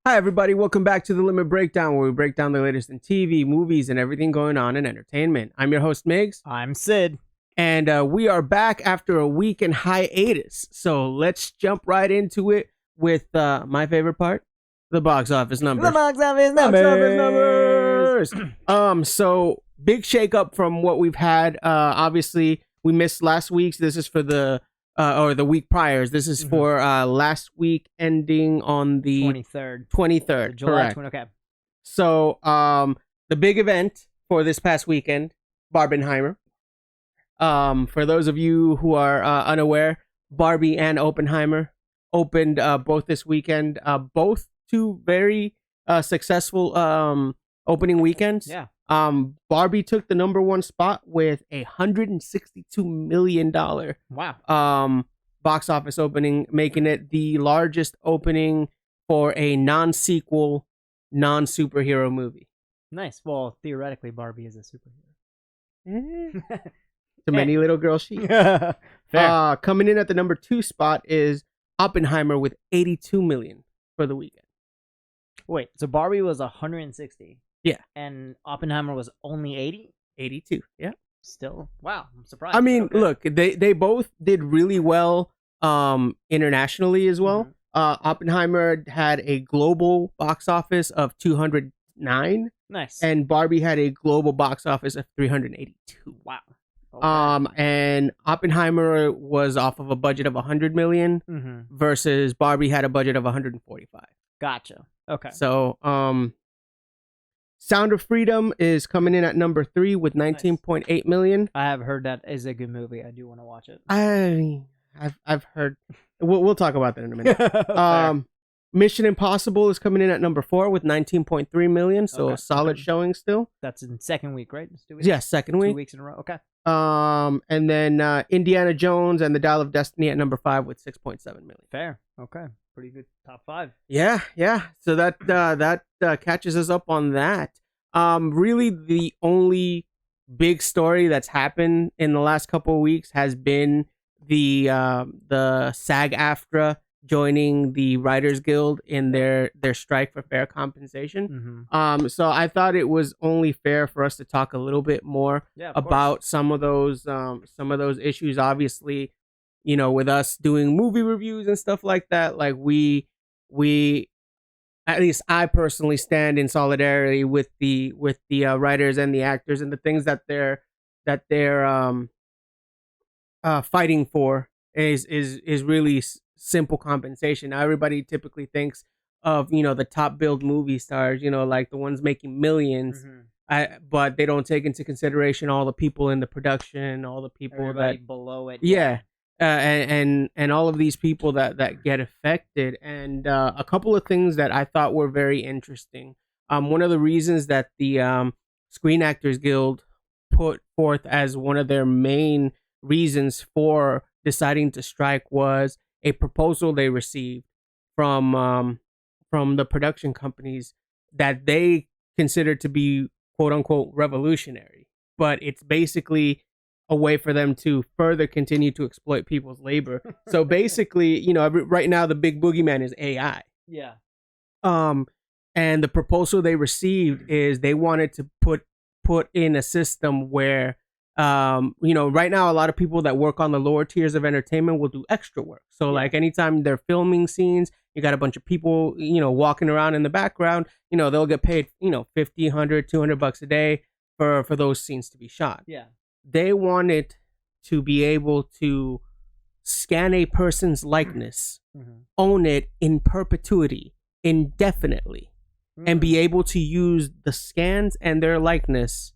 Hi, everybody. Welcome back to the Limit Breakdown, where we break down the latest in TV, movies, and everything going on in entertainment. I'm your host, Migs, I'm Sid. and we are back after a week in hiatus. So let's jump right into it with my favorite part, the box office numbers. The box office Box office numbers. numbers. So big shakeup from what we've had. Obviously, we missed last week's. This is for the or the week priors. This is for last week, ending on the 23rd. 23rd. July Correct. 20. Okay. So, the big event for this past weekend, Barbenheimer. For those of you who are unaware, Barbie and Oppenheimer opened both this weekend. Both two very successful opening weekends. Yeah. Barbie took the number one spot with $162 million Wow. box office opening, making it the largest opening for a non-sequel, non-superhero movie. Nice. Well, theoretically, Barbie is a superhero. To many little girls, she. Fair. Coming in at the number two spot is Oppenheimer with $82 million for the weekend. Wait. So Barbie was 160. Yeah. And Oppenheimer was only 80. 82. Yeah. Still. Wow. I'm surprised. I mean, Okay. look, they both did really well internationally as well. Mhm. Oppenheimer had a global box office of 209, Nice. and Barbie had a global box office of 382. Wow. Okay. And Oppenheimer was off of a budget of 100 million versus Barbie had a budget of 145. Gotcha. Okay. So, Sound of Freedom is coming in at number 3 with 19.8 million. I have heard that is a good movie. I do want to watch it. I've heard. We'll talk about that in a minute. Fair. Mission Impossible is coming in at number 4 with 19.3 million. So Okay. a solid showing still. That's in second week, right? It's 2 weeks? Yeah, second 2 week. weeks in a row. Okay. And then Indiana Jones and the Dial of Destiny at number 5 with 6.7 million. Fair. Okay. Pretty good top 5. Yeah. So that catches us up on that. Really, the only big story that's happened in the last couple of weeks has been the SAG-AFTRA joining the Writers Guild in their strike for fair compensation. So I thought it was only fair for us to talk a little bit more about some of those issues. Obviously, you know, with us doing movie reviews and stuff like that, like we at least I personally stand in solidarity with the writers and the actors and the things that they're fighting for is really simple compensation. Now, everybody typically thinks of, you know, the top billed movie stars, you know, like the ones making millions. But they don't take into consideration all the people in the production, all the people Everybody that below it. yeah. And all of these people that get affected, and a couple of things that I thought were very interesting. One of the reasons that the Screen Actors Guild put forth as one of their main reasons for deciding to strike was a proposal they received from the production companies that they considered to be quote unquote revolutionary, but it's basically a way for them to further continue to exploit people's labor. So basically, you know, right now the big boogeyman is AI. Yeah. And the proposal they received is they wanted to put in a system where, you know, right now a lot of people that work on the lower tiers of entertainment will do extra work. So like anytime they're filming scenes, you got a bunch of people, you know, walking around in the background, you know, they'll get paid, you know, 50, 100, 200 bucks a day for those scenes to be shot. Yeah. They wanted to be able to scan a person's likeness, own it in perpetuity, indefinitely, and be able to use the scans and their likeness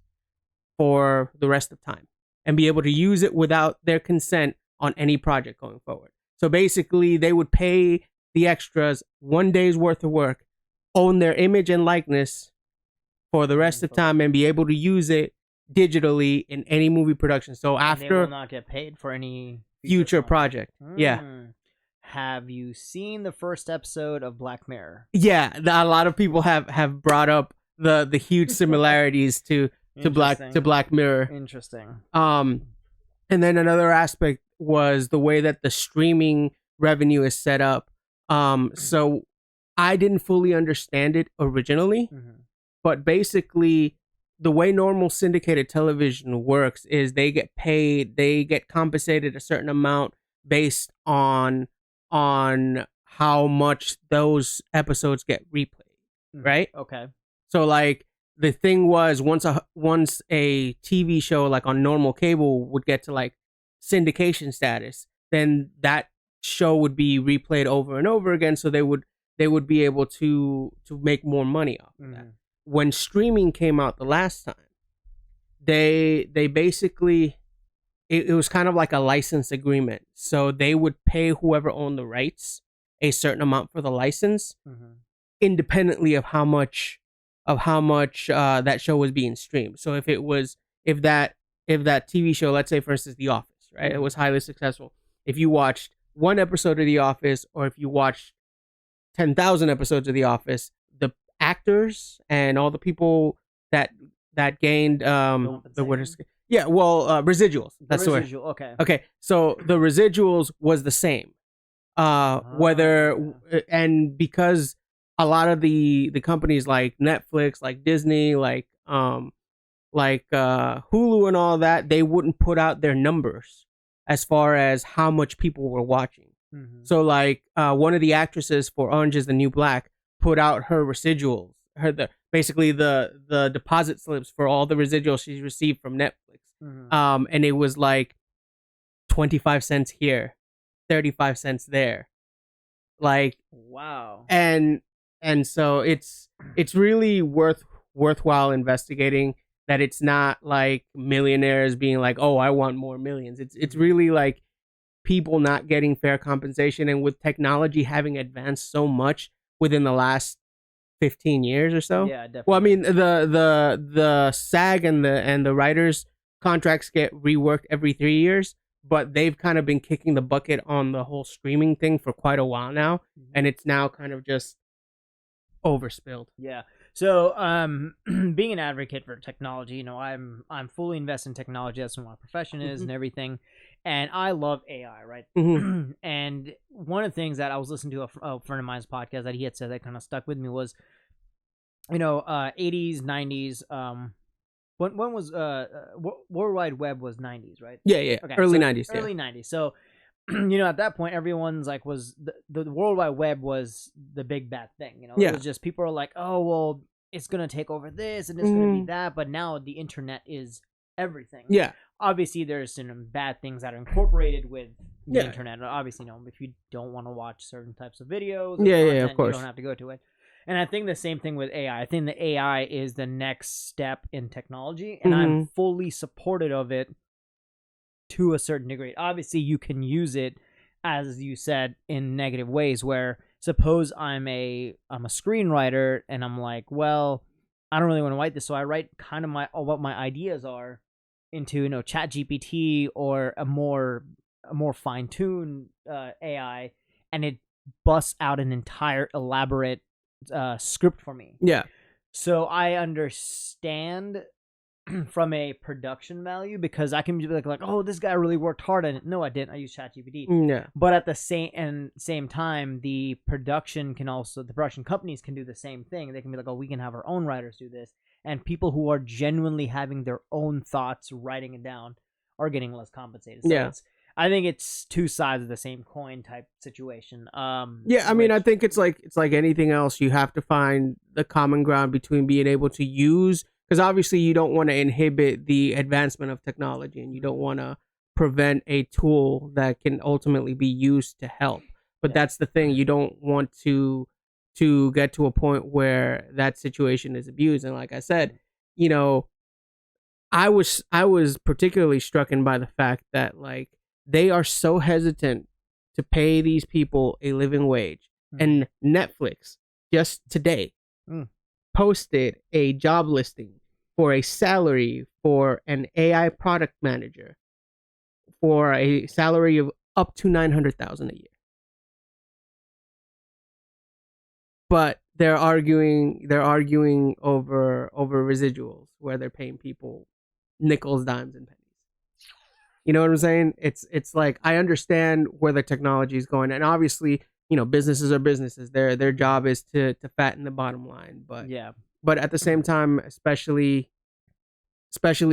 for the rest of time, and be able to use it without their consent on any project going forward. So basically, they would pay the extras 1 day's worth of work, own their image and likeness for the rest of time, and be able to use it digitally in any movie production. So after, they will not get paid for any future project. Yeah. Have you seen the first episode of Black Mirror? Yeah, a lot of people have brought up the huge similarities to Black Mirror. Interesting. And then another aspect was the way that the streaming revenue is set up. So I didn't fully understand it originally, Mm-hmm. but basically the way normal syndicated television works is they get compensated a certain amount based on how much those episodes get replayed, Mm-hmm. right? Okay. So like the thing was once a TV show like on normal cable would get to like syndication status, then that show would be replayed over and over again. So they would be able to make more money off of that. Mm-hmm. When streaming came out the last time, they basically it was kind of like a license agreement. So they would pay whoever owned the rights a certain amount for the license, Mm-hmm. independently of how much that show was being streamed. So if it was if that TV show, let's say for instance The Office, right, it was highly successful. If you watched one episode of The Office, or if you watched 10,000 episodes of The Office, the actors and all the people that gained the what is yeah, well, residuals. That's the word. Residual. Okay. Okay, so the residuals was the same. Whether Okay. and because a lot of the companies like Netflix, like Disney, like Hulu and all that, they wouldn't put out their numbers as far as how much people were watching. Mm-hmm. So like one of the actresses for Orange is the New Black put out her residuals, basically the deposit slips for all the residuals she's received from Netflix. Mm-hmm. And it was like 25 cents here, 35 cents there. Like Wow. and so it's really worthwhile investigating that it's not like millionaires being like, "Oh, I want more millions." It's really like people not getting fair compensation, and with technology having advanced so much within the last 15 years or so. Yeah, definitely. Well, I mean, the SAG and the writers contracts get reworked every 3 years, but they've kind of been kicking the bucket on the whole streaming thing for quite a while now, and it's now kind of just overspilled. Yeah. So, being an advocate for technology, I'm fully invested in technology. That's what my profession is and everything. And I love AI, right? Mm-hmm. And one of the things that I was listening to a friend of mine's podcast that he had said that kind of stuck with me was, 80s, 90s. When was World Wide Web was 90s, right? Yeah. Okay, Early so 90s. Early 90s. So, at that point, everyone's like, was the World Wide Web was the big bad thing. Yeah. It was just people are like, oh well, it's gonna take over this and it's gonna be that. But now the internet is everything. Yeah. Obviously, there's some bad things that are incorporated with the Yeah. internet. Obviously, if you don't want to watch certain types of videos, Yeah, of course. you don't have to go to it. And I think the same thing with AI. I think the AI is the next step in technology, and I'm fully supportive of it to a certain degree. Obviously, you can use it, as you said, in negative ways. Where suppose I'm a screenwriter, and I'm like, well, I don't really want to write this, so I write kind of what my ideas are into Chat GPT or a more fine-tuned AI, and it busts out an entire elaborate script for me. Yeah. So I understand from a production value, because I can be like, oh, this guy really worked hard on it. No, I didn't. I used ChatGPT. Yeah. But at the same time, the production companies can do the same thing. They can be like, oh, we can have our own writers do this, and people who are genuinely having their own thoughts, writing it down, are getting less compensated. So I think it's two sides of the same coin type situation. Yeah, I mean, I think it's like anything else. You have to find the common ground between being able to use, because obviously you don't want to inhibit the advancement of technology, and you don't want to prevent a tool that can ultimately be used to help. But that's the thing. You don't want to get to a point where that situation is abused. And like I said, I was particularly struck by the fact that like they are so hesitant to pay these people a living wage. And Netflix just today posted a job listing for a salary for an AI product manager for a salary of up to $900,000 a year. But they're arguing over residuals, where they're paying people nickels, dimes, and pennies. You know what I'm saying? It's like, I understand where the technology is going, and obviously, businesses are businesses. Their job is to fatten the bottom line. But Yeah. but at the same time, especially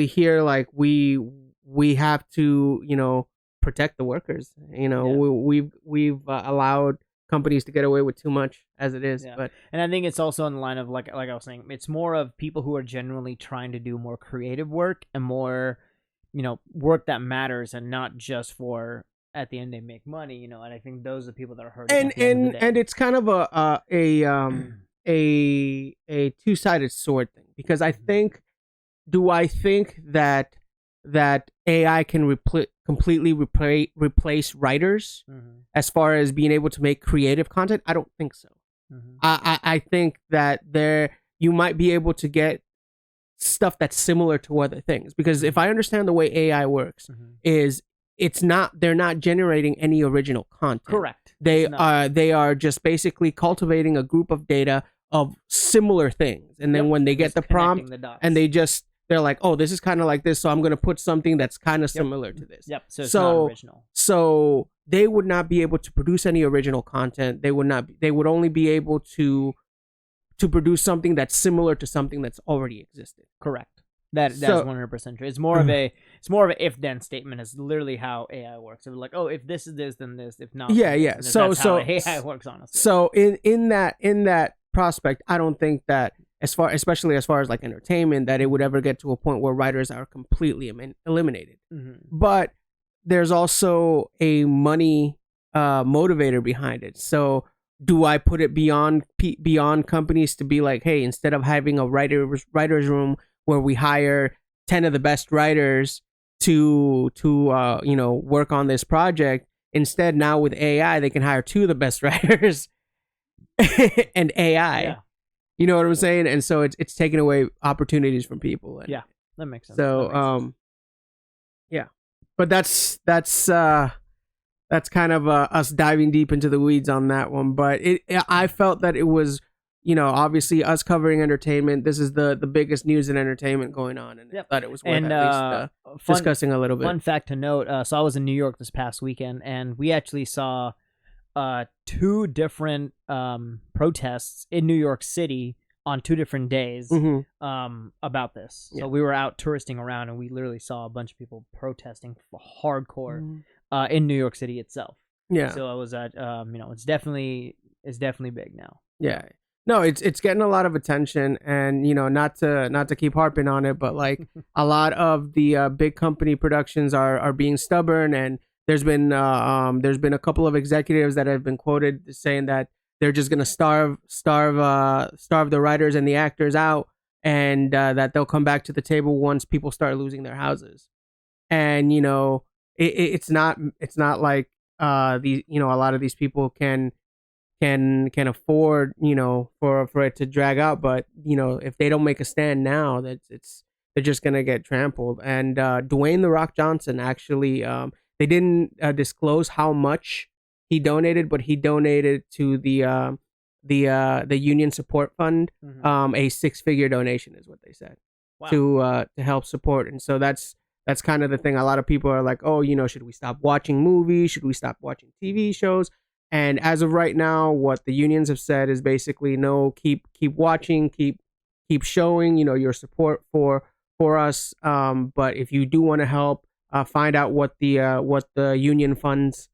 here, like we have to protect the workers. We've allowed companies to get away with too much as it is. Yeah. But And I think it's also in the line of like I was saying, it's more of people who are generally trying to do more creative work and more, work that matters, and not just for at the end they make money. And I think those are the people that are hurting. and at the end of the day. and it's kind of a two-sided sword thing, because I think that AI can completely replace writers as far as being able to make creative content? I don't think so. I think that you might be able to get stuff that's similar to other things, because if I understand the way AI works, is they're not generating any original content. Correct. They are just basically cultivating a group of data of similar things, and then when they get the prompt and they're like, oh, this is kind of like this, so I'm going to put something that's kind of similar to this. Yep. So it's not original. So they would not be able to produce any original content. They would only be able to produce something that's similar to something that's already existed. Correct. That's 100% true. It's more of an if then statement. Is literally how AI works. It's like, oh, if this is this, then this. If not, yeah. So that's how AI works, honestly. So in that prospect, I don't think that especially as far as like entertainment, that it would ever get to a point where writers are completely eliminated. But there's also a money motivator behind it. So do I put it beyond companies to be like, hey, instead of having a writer's room where we hire 10 of the best writers to work on this project, instead now with AI they can hire 2 of the best writers and AI. Yeah. You know what I'm saying? And so it's taking away opportunities from people. And yeah, that makes sense. So yeah, but that's kind of us diving deep into the weeds on that one. But I felt that it was, obviously us covering entertainment. This is the biggest news in entertainment going on, and I thought it was worth at least discussing a little bit. Fun fact to note: so I was in New York this past weekend, and we actually saw 2 different protests in New York City on 2 different days about this. So we were out touristing around, and we literally saw a bunch of people protesting hardcore in New York City itself. Yeah. So I was at it's definitely big now. Yeah. No, it's getting a lot of attention, and not to keep harping on it, but like a lot of the big company productions are being stubborn, and there's been a couple of executives that have been quoted saying that they're just gonna starve the writers and the actors out, and that they'll come back to the table once people start losing their houses. And it's not like a lot of these people can afford for it to drag out, but if they don't make a stand now, they're just gonna get trampled. And Dwayne "The Rock" Johnson actually, they didn't disclose how much he donated, but he donated to the union support fund, a 6-figure donation is what they said. Wow. To help support. And so that's kind of the thing. A lot of people are like, oh, should we stop watching movies? Should we stop watching TV shows? And as of right now, what the unions have said is basically, no, keep watching, keep showing, your support for us. But if you do want to help, find out what the union funds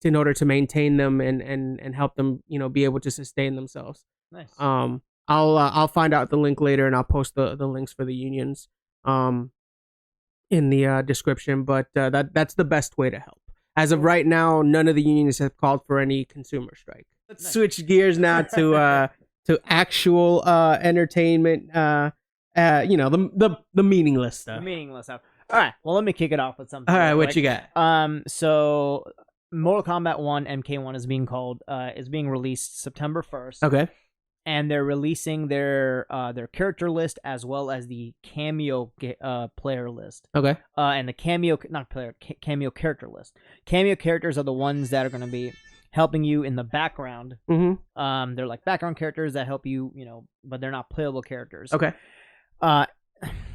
in order to maintain them and help them, be able to sustain themselves. Nice. I'll find out the link later, and I'll post the links for the unions in the description. But that's the best way to help. As of right now, none of the unions have called for any consumer strike. Let's switch gears now to actual entertainment. The meaningless stuff. The meaningless stuff. All right. Well, let me kick it off with something. All right, what you got? So Mortal Kombat 1 MK1 is being released September 1st. Okay. And they're releasing their character list as well as the cameo player list. Okay. And the cameo character list. Cameo characters are the ones that are going to be helping you in the background. Mm-hmm. They're like background characters that help you, but they're not playable characters. Okay.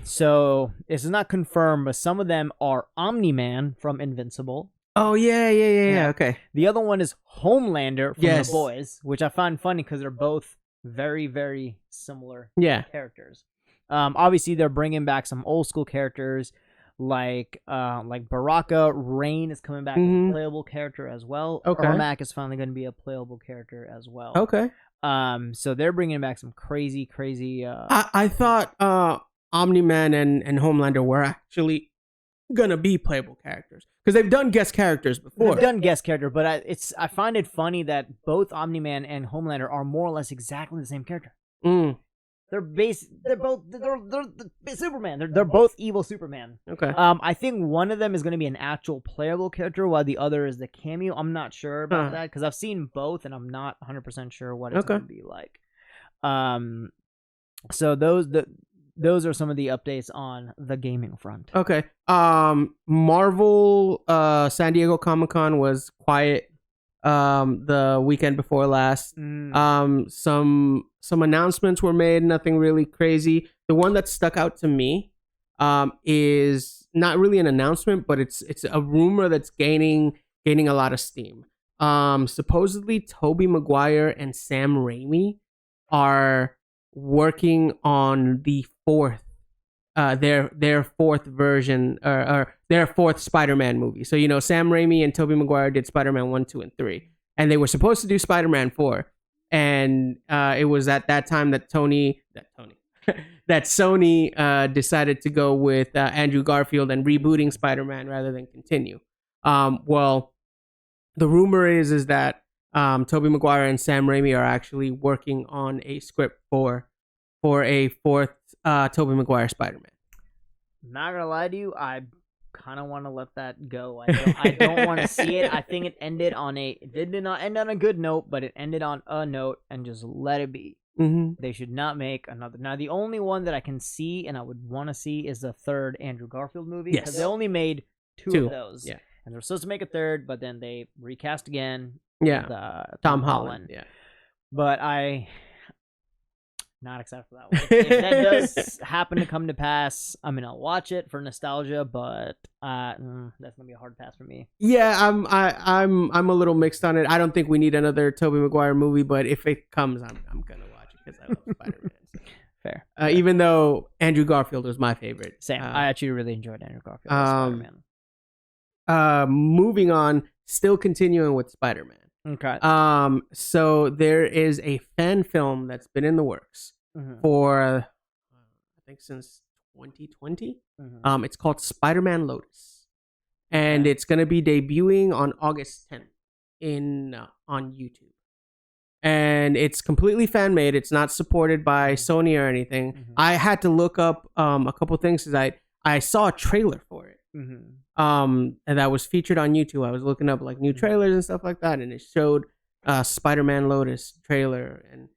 So this is not confirmed, but some of them are Omni-Man from Invincible. Oh yeah. Okay. The other one is Homelander from Yes. The Boys, which I find funny because they're both very, very similar Yeah. characters. Obviously, they're bringing back some old school characters like Baraka. Rain is coming back as a playable character as well. Okay. Ermac is finally going to be a playable character as well. Okay. So they're bringing back some crazy. I thought Omni-Man and Homelander were actually gonna be playable characters because they've done guest characters before. They've done guest character, but I find it funny that both Omni-Man and Homelander are more or less exactly the same character. They're both Superman. They're both evil Superman. Okay. I think one of them is going to be an actual playable character, while the other is the cameo. I'm not sure about that because I've seen both, and I'm not 100% sure what it's going to be like. So those are some of the updates on the gaming front. Okay. Marvel San Diego Comic-Con was quiet the weekend before last. Some announcements were made, nothing really crazy. The one that stuck out to me is not really an announcement, but it's a rumor that's gaining a lot of steam. Supposedly Tobey Maguire and Sam Raimi are working on the fourth their fourth version or their fourth Spider-Man movie. So Sam Raimi and Tobey Maguire did Spider-Man 1, 2, and 3, and they were supposed to do Spider-Man 4, and it was at that time that Sony decided to go with Andrew Garfield and rebooting Spider-Man rather than continue. Well, the rumor is that Tobey Maguire and Sam Raimi are actually working on a script for a fourth Tobey Maguire Spider-Man. Not gonna lie to you, I kind of want to let that go. I don't want to see it. I think it did not end on a good note, but it ended on a note, and just let it be. They should not make another. Now, the only one that I can see and I would want to see is the third Andrew Garfield movie, because they only made two of those. Yeah. And they're supposed to make a third, but then they recast again. Yeah. With, Tom Holland. Yeah. But not excited for that one. If that does happen to come to pass, I'll watch it for nostalgia, but that's gonna be a hard pass for me. Yeah, I'm a little mixed on it. I don't think we need another Tobey Maguire movie, but if it comes, I'm gonna watch it because I love Spider-Man. So. Fair. Even though Andrew Garfield was my favorite. Same. I actually really enjoyed Andrew Garfield as Spider-Man. Moving on, still continuing with Spider-Man. Okay. So there is a fan film that's been in the works for I think since 2020. It's called Spider-Man Lotus, and it's going to be debuting on August 10th on YouTube. And it's completely fan made. It's not supported by Sony or anything. I had to look up a couple things because I saw a trailer for it. And that was featured on YouTube. I was looking up like new trailers and stuff like that, and it showed Spider-Man Lotus trailer, and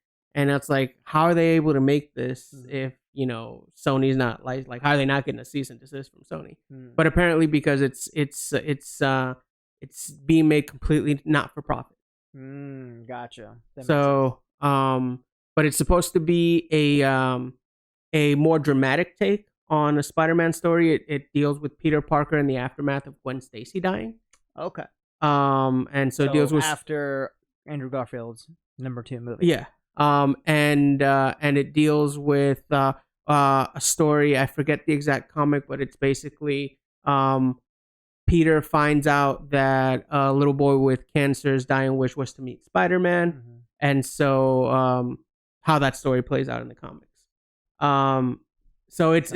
it's like, how are they able to make this if Sony's not like how are they not getting a cease and desist from Sony? But apparently because it's being made completely not for profit. Gotcha. So but it's supposed to be a more dramatic take on a Spider-Man story. It deals with Peter Parker in the aftermath of Gwen Stacy dying. Okay. And so it deals with after Andrew Garfield's number 2 movie. Yeah. And it deals with a story. I forget the exact comic, but it's basically Peter finds out that a little boy with cancer's dying wish was to meet Spider-Man, and so how that story plays out in the comics. So it's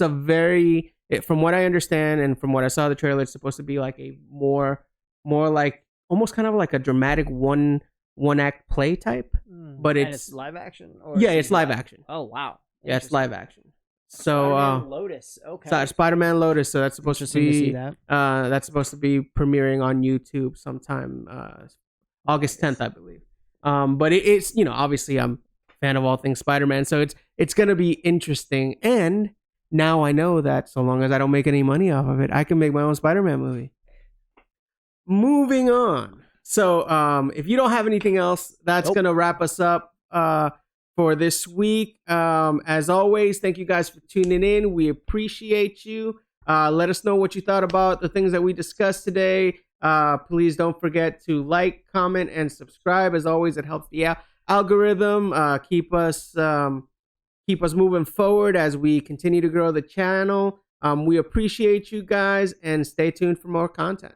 a very, from what I understand and from what I saw in the trailer, it's supposed to be like a more like almost kind of like a dramatic one act play type, but it's live action. It's live action. Oh wow! Yeah, it's live action. So Spider-Man Lotus. Okay. Spider-Man Lotus. So that's supposed to see that. That's supposed to be premiering on YouTube sometime August 10th, I believe. But it's obviously I'm a fan of all things Spider-Man, so it's gonna be interesting. And now I know that so long as I don't make any money off of it, I can make my own Spider-Man movie. Moving on. So if you don't have anything else, that's gonna wrap us up for this week. As always, thank you guys for tuning in. We appreciate you. Let us know what you thought about the things that we discussed today. Please don't forget to like, comment, and subscribe. As always, it helps the algorithm keep us moving forward as we continue to grow the channel. We appreciate you guys, and stay tuned for more content.